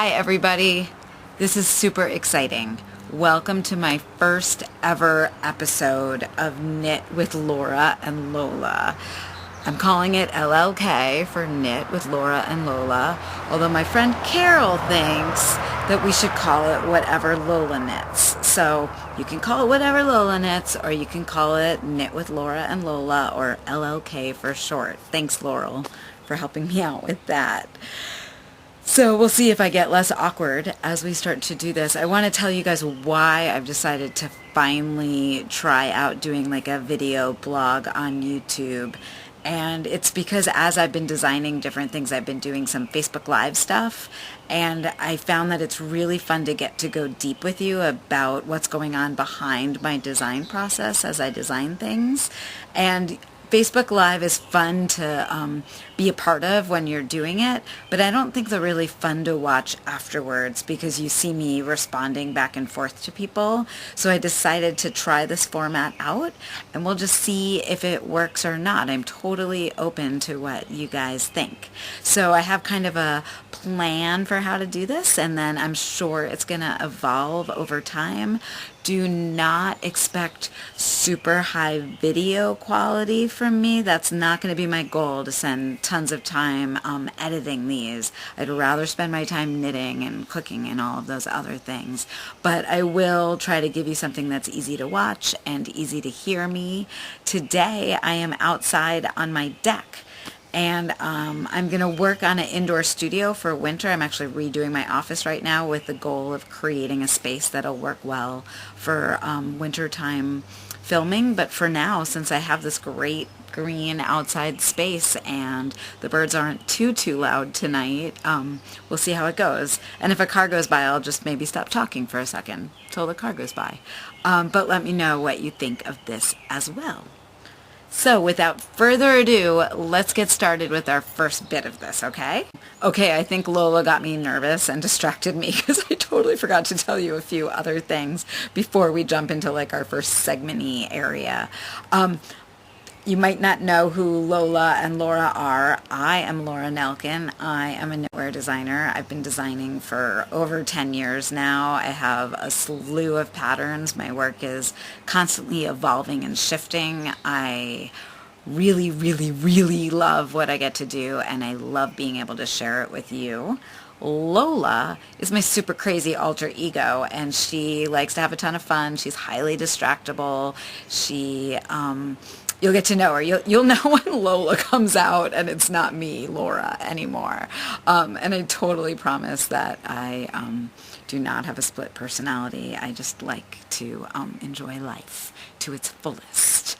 Hi everybody, this is super exciting. Welcome to my first ever episode of Knit with Laura and Lola. I'm calling it LLK for Knit with Laura and Lola, although my friend Carol thinks that we should call it Whatever Lola Knits. So you can call it Whatever Lola Knits, or you can call it Knit with Laura and Lola, or LLK for short. Thanks, Laurel, for helping me out with that. So we'll see if I get less awkward as we start to do this. I want to tell you guys why I've decided to finally try out doing like a video blog on YouTube. And it's because as I've been designing different things, I've been doing some Facebook Live stuff, and I found that it's really fun to get to go deep with you about what's going on behind my design process as I design things. And Facebook Live is fun to be a part of when you're doing it, but I don't think they're really fun to watch afterwards because you see me responding back and forth to people. So I decided to try this format out, and we'll just see if it works or not. I'm totally open to what you guys think. So I have kind of a plan for how to do this, and then I'm sure it's going to evolve over time. Do not expect super high video quality from me. That's not going to be my goal, to spend tons of time editing these. I'd rather spend my time knitting and cooking and all of those other things. But I will try to give you something that's easy to watch and easy to hear me. Today I am outside on my deck. And I'm going to work on an indoor studio for winter. I'm actually redoing my office right now with the goal of creating a space that'll work well for wintertime filming. But for now, since I have this great green outside space and the birds aren't too loud tonight, we'll see how it goes. And if a car goes by, I'll just maybe stop talking for a second till the car goes by. But let me know what you think of this as well. So without further ado, let's get started with our first bit of this, okay? Okay, I think Lola got me nervous and distracted me because I totally forgot to tell you a few other things before we jump into like our first segment-y area. You might not know who Lola and Laura are. I am Laura Nelkin. I am a knitwear designer. I've been designing for over 10 years now. I have a slew of patterns. My work is constantly evolving and shifting. I really, really, really love what I get to do, and I love being able to share it with you. Lola is my super crazy alter ego, and she likes to have a ton of fun. She's highly distractible. You'll get to know her. You'll know when Lola comes out and it's not me, Laura, anymore. And I totally promise that I do not have a split personality. I just like to enjoy life to its fullest.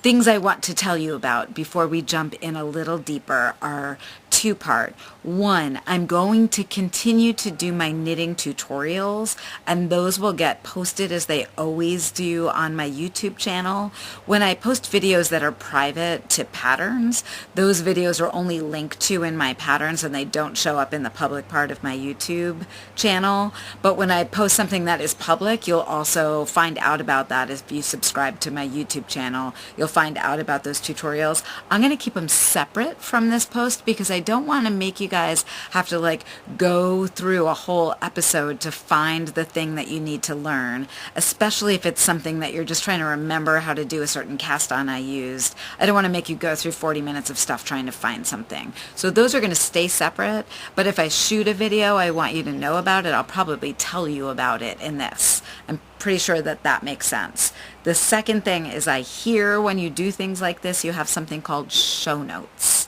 Things I want to tell you about before we jump in a little deeper are two-part. One, I'm going to continue to do my knitting tutorials, and those will get posted as they always do on my YouTube channel. When I post videos that are private to patterns, those videos are only linked to in my patterns and they don't show up in the public part of my YouTube channel. But when I post something that is public, you'll also find out about that if you subscribe to my YouTube channel. You'll find out about those tutorials. I'm going to keep them separate from this post because I don't want to make you guys have to like go through a whole episode to find the thing that you need to learn, especially if it's something that you're just trying to remember how to do a certain cast on I used. I don't want to make you go through 40 minutes of stuff trying to find something. So those are going to stay separate, but if I shoot a video I want you to know about it, I'll probably tell you about it in this. I'm pretty sure that that makes sense. The second thing is I hear when you do things like this, you have something called show notes.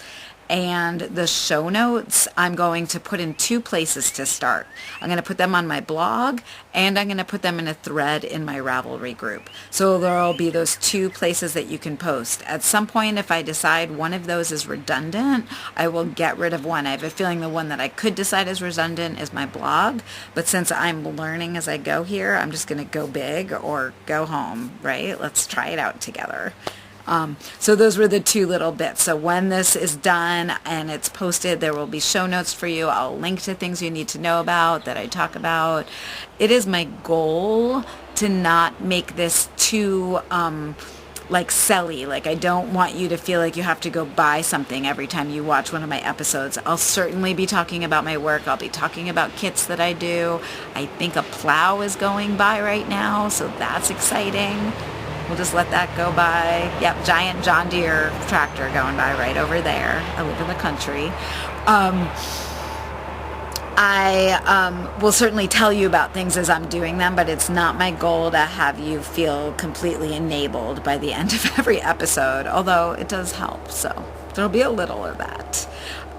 And the show notes I'm going to put in two places to start. I'm going to put them on my blog, and I'm going to put them in a thread in my Ravelry group. So there will be those two places that you can post. At some point, if I decide one of those is redundant, I will get rid of one. I have a feeling the one that I could decide is redundant is my blog, but since I'm learning as I go here, I'm just going to go big or go home, right? Let's try it out together. So those were the two little bits. So when this is done and it's posted, there will be show notes for you. I'll link to things you need to know about that I talk about. It is my goal to not make this too like selly. Like, I don't want you to feel like you have to go buy something every time you watch one of my episodes. I'll certainly be talking about my work. I'll be talking about kits that I do. I think a plow is going by right now, so that's exciting. We'll just let that go by. Yep, giant John Deere tractor going by right over there. I live in the country. I will certainly tell you about things as I'm doing them, but it's not my goal to have you feel completely enabled by the end of every episode, although it does help, so there'll be a little of that.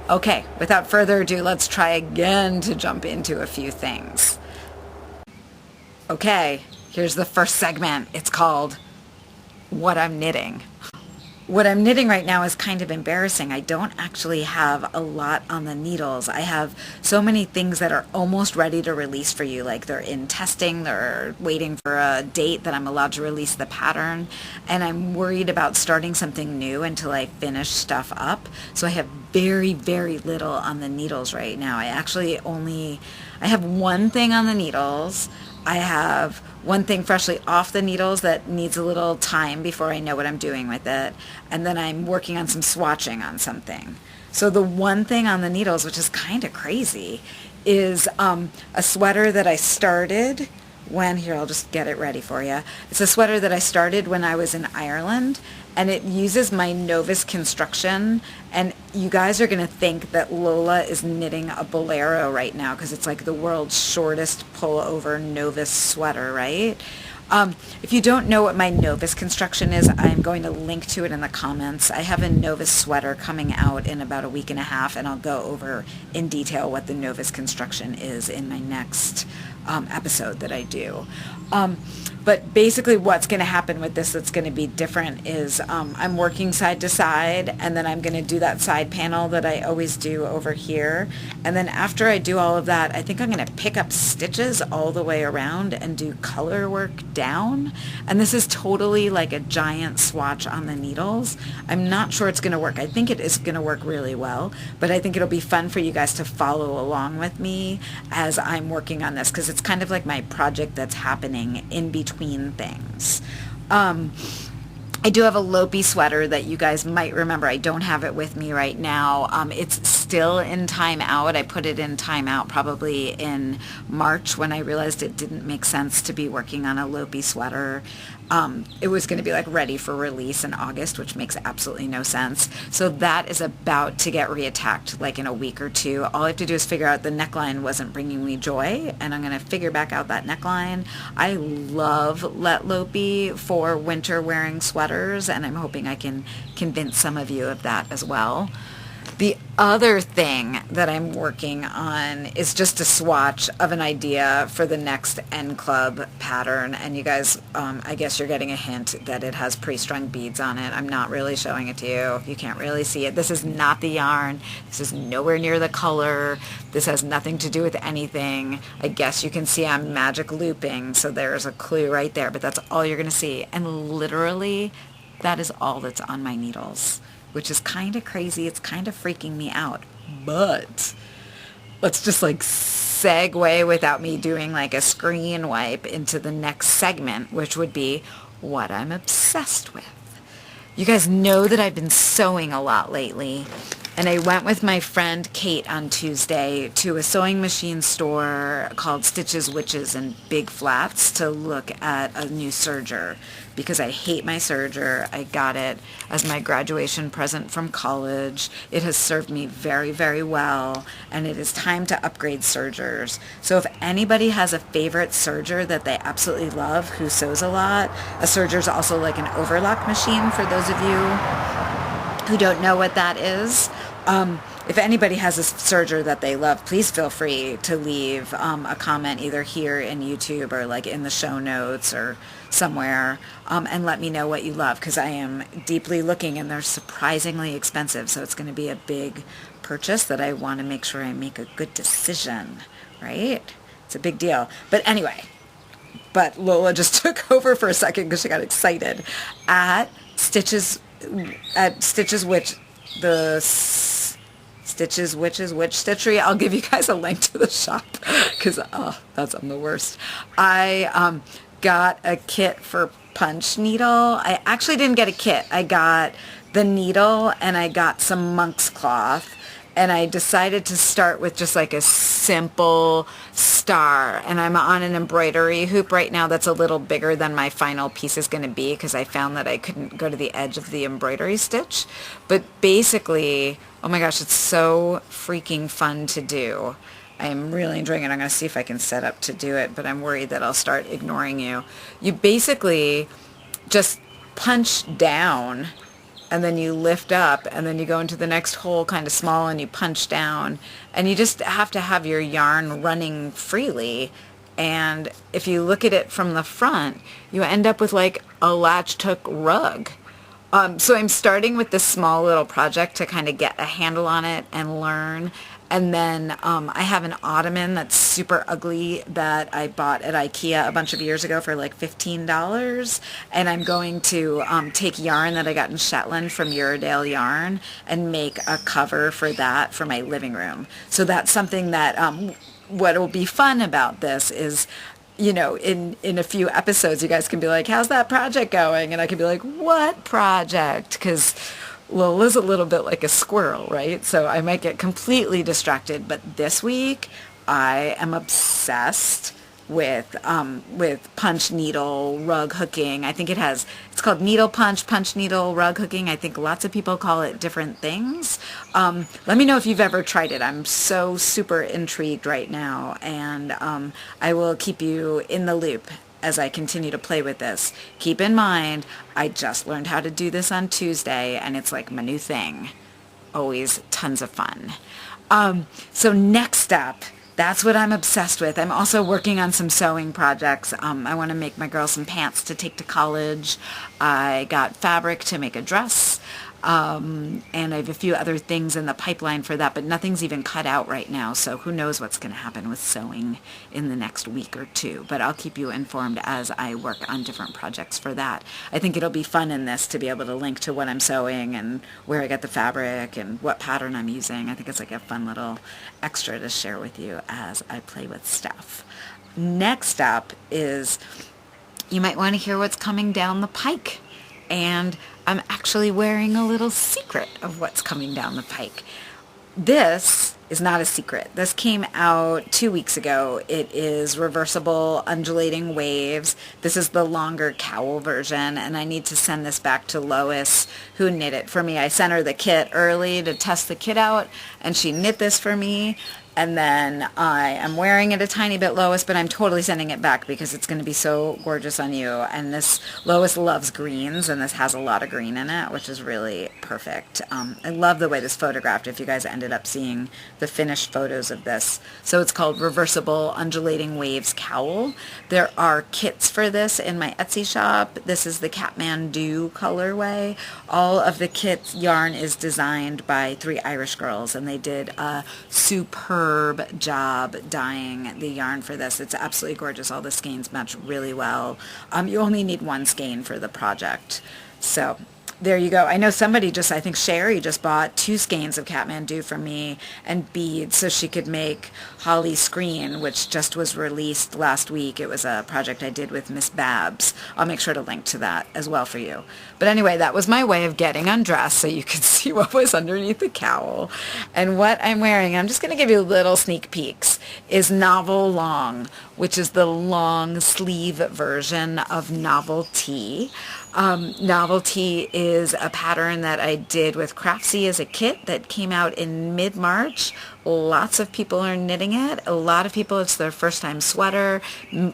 Okay, without further ado, let's try again to jump into a few things. Okay, here's the first segment. It's called What I'm Knitting. What I'm knitting right now is kind of embarrassing. I don't actually have a lot on the needles. I have so many things that are almost ready to release for you. Like, they're in testing, they're waiting for a date that I'm allowed to release the pattern, and I'm worried about starting something new until I finish stuff up. So I have very, very little on the needles right now. I have one thing on the needles. I have one thing freshly off the needles that needs a little time before I know what I'm doing with it. And then I'm working on some swatching on something. So the one thing on the needles, which is kind of crazy, is a sweater that I started here, I'll just get it ready for you. It's a sweater that I started when I was in Ireland, and it uses my Novus construction, and you guys are going to think that Lola is knitting a bolero right now because it's like the world's shortest pull-over Novus sweater, right? If you don't know what my Novus construction is, I'm going to link to it in the comments. I have a Novus sweater coming out in about a week and a half, and I'll go over in detail what the Novus construction is in my next episode that I do. But basically what's going to happen with this that's going to be different is I'm working side to side, and then I'm going to do that side panel that I always do over here. And then after I do all of that, I think I'm going to pick up stitches all the way around and do color work down. And this is totally like a giant swatch on the needles. I'm not sure it's going to work. I think it is going to work really well, but I think it'll be fun for you guys to follow along with me as I'm working on this, because it's kind of like my project that's happening in between things. I do have a Lopi sweater that you guys might remember. I don't have it with me right now. It's still in timeout. I put it in timeout probably in March when I realized it didn't make sense to be working on a Lopi sweater. It was going to be like ready for release in August, which makes absolutely no sense. So that is about to get reattacked like in a week or two. All I have to do is figure out the neckline wasn't bringing me joy, and I'm going to figure back out that neckline. I love Let Lopi for winter wearing sweaters, and I'm hoping I can convince some of you of that as well. The other thing that I'm working on is just a swatch of an idea for the next N Club pattern. And you guys, I guess you're getting a hint that it has pre-strung beads on it. I'm not really showing it to you. You can't really see it. This is not the yarn. This is nowhere near the color. This has nothing to do with anything. I guess you can see I'm magic looping, so there's a clue right there, but that's all you're going to see. And literally, that is all that's on my needles, which is kind of crazy. It's kind of freaking me out. But let's just like segue without me doing like a screen wipe into the next segment, which would be what I'm obsessed with. You guys know that I've been sewing a lot lately, and I went with my friend Kate on Tuesday to a sewing machine store called Stitches, Witches, and Big Flats to look at a new serger, because I hate my serger. I got it as my graduation present from college. It has served me very, very well, and it is time to upgrade sergers. So if anybody has a favorite serger that they absolutely love, who sews a lot, a serger is also like an overlock machine for those of you who don't know what that is. If anybody has a serger that they love, please feel free to leave a comment either here in YouTube or like in the show notes or somewhere, and let me know what you love, because I am deeply looking and they're surprisingly expensive, so it's going to be a big purchase that I want to make sure I make a good decision, right? It's a big deal. But anyway, Lola just took over for a second because she got excited at Stitches Witch, the Stitches Witches Witch Stitchery. I'll give you guys a link to the shop because I'm the worst. I got a kit for punch needle. I actually didn't get a kit. I got the needle and I got some monk's cloth. And I decided to start with just like a simple star. And I'm on an embroidery hoop right now that's a little bigger than my final piece is going to be because I found that I couldn't go to the edge of the embroidery stitch. But basically, oh my gosh, it's so freaking fun to do. I am really enjoying it. I'm going to see if I can set up to do it, but I'm worried that I'll start ignoring you. You basically just punch down and then you lift up and then you go into the next hole kind of small and you punch down, and you just have to have your yarn running freely. And if you look at it from the front, you end up with like a latched hook rug. So I'm starting with this small little project to kind of get a handle on it and learn. And then I have an ottoman that's super ugly that I bought at IKEA a bunch of years ago for like $15. And I'm going to take yarn that I got in Shetland from Uredale Yarn and make a cover for that for my living room. So that's something that what will be fun about this is, you know, in a few episodes, you guys can be like, how's that project going? And I can be like, what project? Because Lola's a little bit like a squirrel, right? So I might get completely distracted. But this week, I am obsessed with punch needle rug hooking. I think it's called needle punch needle rug hooking. I think lots of people call it different things. Let me know if you've ever tried it. I'm so super intrigued right now, and I will keep you in the loop as I continue to play with this. Keep in mind, I just learned how to do this on Tuesday, and it's like my new thing. Always tons of fun. So next up, that's what I'm obsessed with. I'm also working on some sewing projects. I want to make my girl some pants to take to college. I got fabric to make a dress. And I have a few other things in the pipeline for that, but nothing's even cut out right now, so who knows what's going to happen with sewing in the next week or two. But I'll keep you informed as I work on different projects for that. I think it'll be fun in this to be able to link to what I'm sewing and where I get the fabric and what pattern I'm using. I think it's like a fun little extra to share with you as I play with stuff. Next up is, you might want to hear what's coming down the pike. And I'm actually wearing a little secret of what's coming down the pike. This is not a secret. This came out 2 weeks ago. It is reversible undulating waves. This is the longer cowl version, and I need to send this back to Lois, who knit it for me. I sent her the kit early to test the kit out, and she knit this for me. And then I am wearing it a tiny bit, Lois, but I'm totally sending it back because it's going to be so gorgeous on you. And this, Lois loves greens, and this has a lot of green in it, which is really perfect. I love the way this photographed, if you guys ended up seeing the finished photos of this. So it's called Reversible Undulating Waves Cowl. There are kits for this in my Etsy shop. This is the Kathmandu colorway. All of the kits yarn is designed by 3 Irish girls, and they did a superb job dyeing the yarn for this. It's absolutely gorgeous. All the skeins match really well. You only need 1 skein for the project. So there you go. I know somebody I think Sherry just bought 2 skeins of Kathmandu from me and beads so she could make Holly Screen, which just was released last week. It was a project I did with Miss Babs. I'll make sure to link to that as well for you. But anyway, that was my way of getting undressed so you could see what was underneath the cowl. And what I'm wearing, I'm just going to give you little sneak peeks, is Novel Long, which is the long sleeve version of Novelty. Novelty is a pattern that I did with Craftsy as a kit that came out in mid-March. Lots of people are knitting it. A lot of people, it's their first time sweater.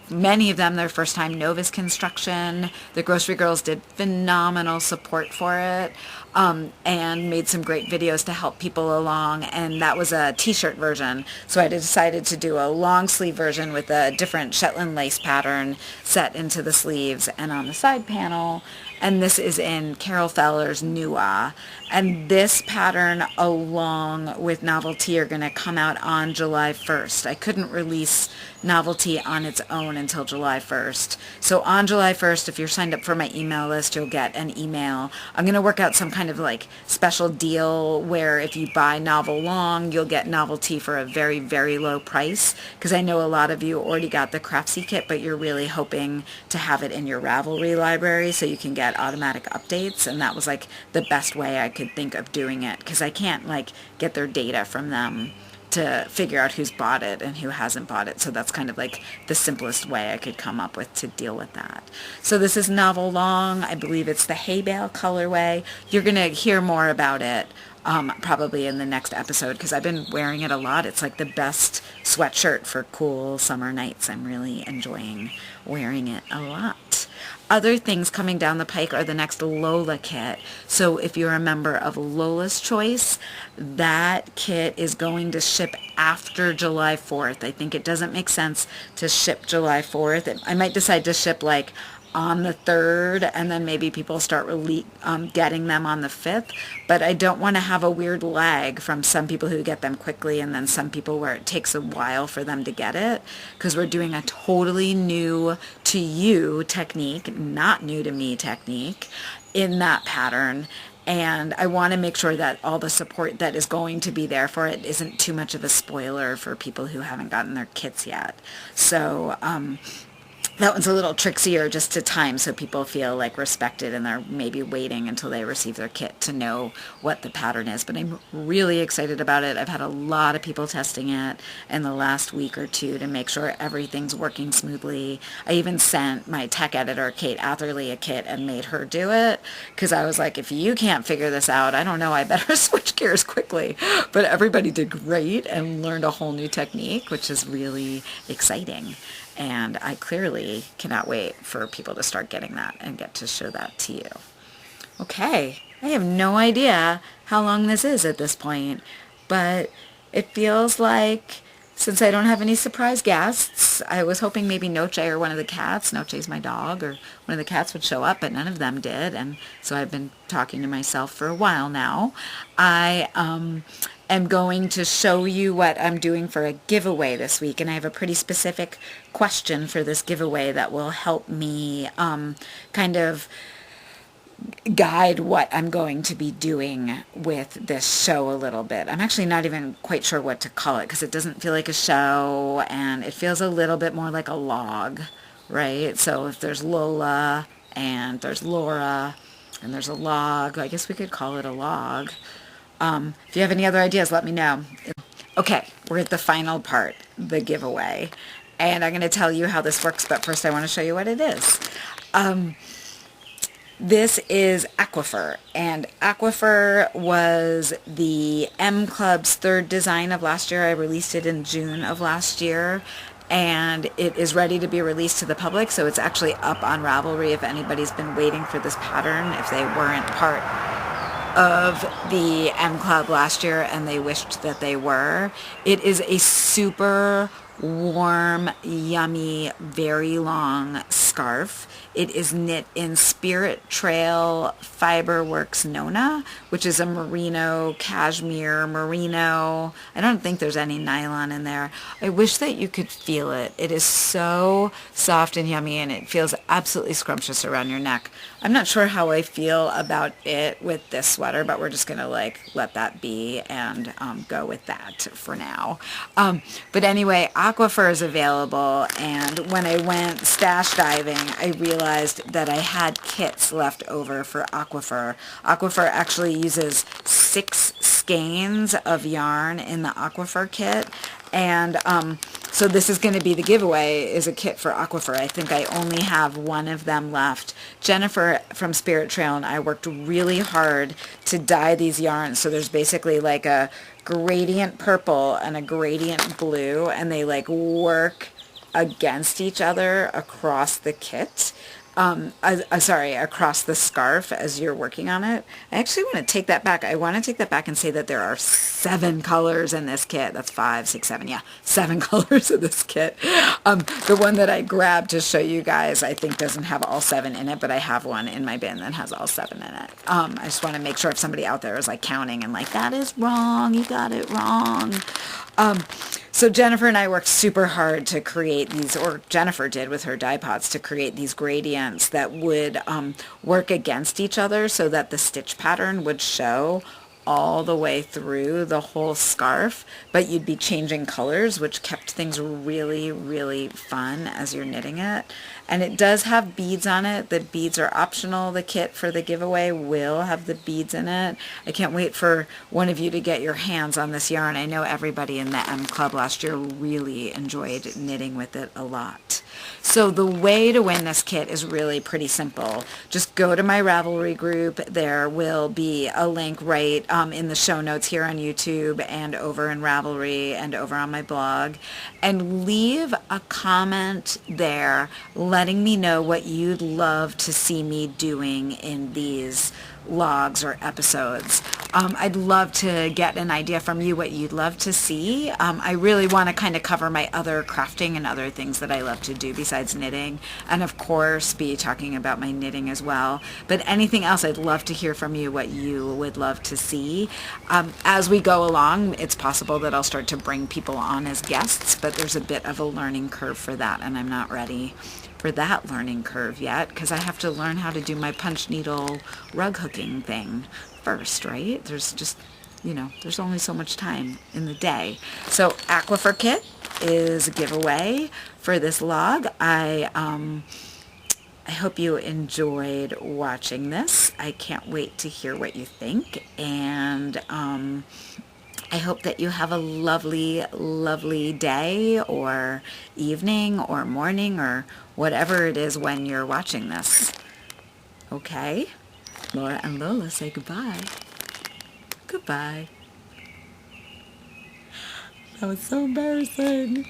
Many of them, their first time novice construction. The Grocery Girls did phenomenal support for it. And made some great videos to help people along, and that was a t-shirt version. So I decided to do a long sleeve version with a different Shetland lace pattern set into the sleeves and on the side panel. And this is in Carol Feller's Nua. And this pattern along with Novelty are going to come out on July 1st. I couldn't release novelty on its own until July 1st. So on July 1st, if you're signed up for my email list, you'll get an email. I'm going to work out some kind of like special deal where if you buy Novel Long, you'll get novelty for a very, very low price, because I know a lot of you already got the Craftsy kit, but you're really hoping to have it in your Ravelry library so you can get automatic updates, and that was like the best way I could think of doing it, because I can't like get their data from them to figure out who's bought it and who hasn't bought it. So that's kind of like the simplest way I could come up with to deal with that. So this is Novel Long. I believe it's the hay bale colorway. You're going to hear more about it probably in the next episode, because I've been wearing it a lot. It's like the best sweatshirt for cool summer nights. I'm really enjoying wearing it a lot. Other things coming down the pike are the next Lola kit. So if you're a member of Lola's Choice, that kit is going to ship after July 4th. I think it doesn't make sense to ship July 4th. I might decide to ship like on the 3rd, and then maybe people start getting them on the 5th. But I don't want to have a weird lag from some people who get them quickly and then some people where it takes a while for them to get it, because we're doing a totally new to you technique, not new to me technique in that pattern. And I want to make sure that all the support that is going to be there for it isn't too much of a spoiler for people who haven't gotten their kits yet. So that one's a little trickier just to time, so people feel like respected and they're maybe waiting until they receive their kit to know what the pattern is. But I'm really excited about it. I've had a lot of people testing it in the last week or two to make sure everything's working smoothly. I even sent my tech editor, Kate Atherley, a kit and made her do it, because I was like, if you can't figure this out, I don't know, I better switch gears quickly. But everybody did great and learned a whole new technique, which is really exciting. And I clearly cannot wait for people to start getting that and get to show that to you. Okay, I have no idea how long this is at this point, but it feels like, since I don't have any surprise guests, I was hoping maybe Noche or one of the cats, Noche's my dog, or one of the cats would show up, but none of them did, and so I've been talking to myself for a while now. I am going to show you what I'm doing for a giveaway this week, and I have a pretty specific question for this giveaway that will help me kind of guide what I'm going to be doing with this show a little bit. I'm actually not even quite sure what to call it, because it doesn't feel like a show and it feels a little bit more like a log, right? So if there's Lola and there's Laura and there's a log, I guess we could call it a log. If you have any other ideas, let me know. Okay, we're at the final part, the giveaway. And I'm going to tell you how this works, but first I want to show you what it is. This is Aquifer, and Aquifer was the M Club's third design of last year. I released it in June of last year, and it is ready to be released to the public, so it's actually up on Ravelry if anybody's been waiting for this pattern, if they weren't part of the M Club last year and they wished that they were. It is a super warm, yummy, very long scarf. It is knit in Spirit Trail Fiberworks Nona, which is a merino, cashmere, merino. I don't think there's any nylon in there. I wish that you could feel it. It is so soft and yummy, and it feels absolutely scrumptious around your neck. I'm not sure how I feel about it with this sweater, but we're just going to let that be and go with that for now. But anyway, Aquifer is available, and when I went stash diving, I realized that I had kits left over for Aquifer. Aquifer actually uses 6 skeins of yarn in the Aquifer kit, and so this is going to be the giveaway, is a kit for Aquifer. I think I only have one of them left. Jennifer from Spirit Trail and I worked really hard to dye these yarns, so there's basically like a gradient purple and a gradient blue, and they like work against each other across the kit. Across the scarf as you're working on it. I actually want to take that back. I want to take that back and say that there are 7 colors in this kit. That's 5, 6, 7, yeah, 7 colors in this kit. The one that I grabbed to show you guys, I think doesn't have all 7 in it, but I have one in my bin that has all 7 in it. I just want to make sure if somebody out there is like counting and like, that is wrong, you got it wrong. So Jennifer and I worked super hard to create these, or Jennifer did with her dye pots, to create these gradients that would work against each other so that the stitch pattern would show all the way through the whole scarf, but you'd be changing colors, which kept things really, really fun as you're knitting it. And it does have beads on it. The beads are optional. The kit for the giveaway will have the beads in it. I can't wait for one of you to get your hands on this yarn. I know everybody in the M Club last year really enjoyed knitting with it a lot. So the way to win this kit is really pretty simple. Just go to my Ravelry group. There will be a link right in the show notes here on YouTube and over in Ravelry and over on my blog. And leave a comment there letting me know what you'd love to see me doing in these logs or episodes. I'd love to get an idea from you what you'd love to see. I really want to kind of cover my other crafting and other things that I love to do besides knitting, and of course be talking about my knitting as well. But anything else, I'd love to hear from you what you would love to see. As we go along, it's possible that I'll start to bring people on as guests, but there's a bit of a learning curve for that, and I'm not ready for that learning curve yet because I have to learn how to do my punch needle rug hooking thing first, right? There's just, there's only so much time in the day. So Aquifer Kit is a giveaway for this log. I hope you enjoyed watching this. I can't wait to hear what you think, and I hope that you have a lovely, lovely day or evening or morning or whatever it is when you're watching this. Okay? Laura and Lola say goodbye. Goodbye. That was so embarrassing.